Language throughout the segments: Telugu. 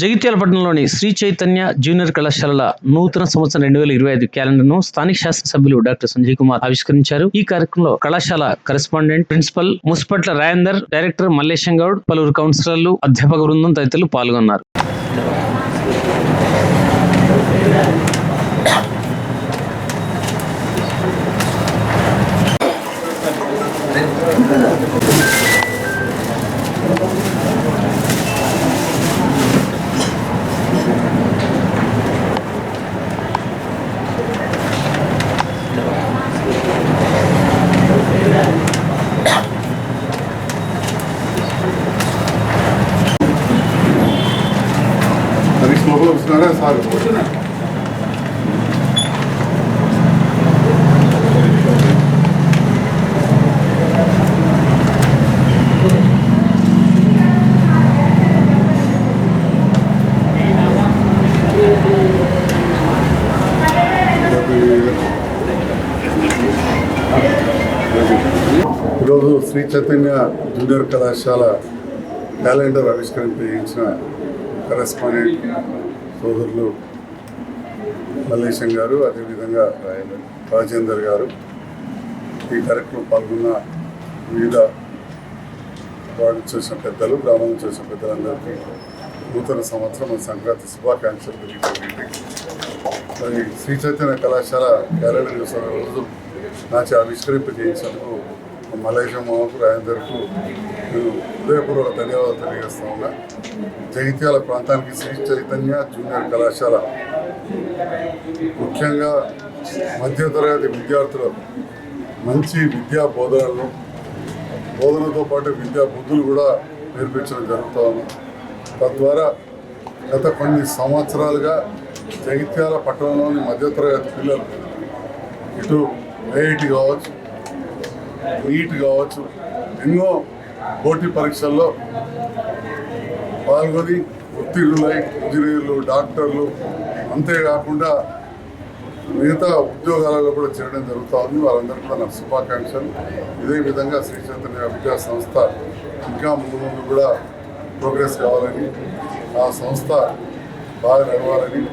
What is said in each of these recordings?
జగిత్యాల పట్టణంలోని శ్రీ చైతన్య జూనియర్ కళాశాలల నూతన సంవత్సరం 2025 క్యాలెండర్ ను స్థానిక శాసనసభ్యులు డాక్టర్ సంజయ్ కుమార్ ఆవిష్కరించారు. ఈ కార్యక్రమంలో కళాశాల correspondent, principal ముస్పట్ల రాయందర్, director Mallesham Goud, పలువురు కౌన్సిలర్లు, అధ్యాపక బృందం తదితరులు పాల్గొన్నారు. ఈరోజు శ్రీ చైతన్య జూనియర్ కళాశాల క్యాలెండర్ ఆవిష్కరించిన కరెస్పాండెంట్ సోదరులు మల్లేశం గారు, అదేవిధంగా రాజేందర్ గారు, ఈ కార్యక్రమం పాల్గొన్న వివిధ వార్డు చేసిన పెద్దలు, గ్రామం చేసిన పెద్దలందరికీ నూతన సంవత్సరం సంక్రాంతి శుభాకాంక్షలు తెలియజేయండి. మరి శ్రీ చైతన్య కళాశాల క్యాలెండర్ రోజు నాచి ఆవిష్కరింపజేయించినందుకు మల్లేశం మామకు, రాజేందర్కు నేను హృదయపూర్వక ధన్యవాదాలు తెలియజేస్తా ఉన్నా. జగిత్యాల ప్రాంతానికి శ్రీ చైతన్య జూనియర్ కళాశాల ముఖ్యంగా మధ్యతరగతి విద్యార్థులకు మంచి విద్యా బోధనతో పాటు విద్యా బుద్ధులు కూడా నేర్పించడం జరుగుతూ ఉంది. తద్వారా గత కొన్ని సంవత్సరాలుగా జగిత్యాల పట్టణంలోని మధ్యతరగతి పిల్లలు ఇటు ఐఐటి కావచ్చు, నీట్ కావచ్చు, ఎన్నో పోటీ పరీక్షల్లో పాల్గొని ఉత్తీర్ణులై ఇంజనీర్లు, డాక్టర్లు, అంతేకాకుండా మిగతా ఉద్యోగాలలో కూడా చేరడం జరుగుతూ ఉంది. వారందరికీ కూడా నా శుభాకాంక్షలు. ఇదే విధంగా శ్రీ చైతన్య విద్యా సంస్థ ఇంకా ముందు కూడా ప్రోగ్రెస్ కావాలని, ఆ సంస్థ బాగా నడవాలని,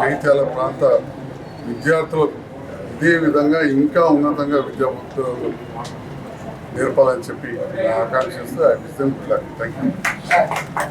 జగిత్యాల ప్రాంత విద్యార్థులకు ఇదే విధంగా ఇంకా ఉన్నతంగా విద్యా ఉద్యోగాలు నేర్పాలని చెప్పి ఆకాంక్షిస్తూ థ్యాంక్ యూ.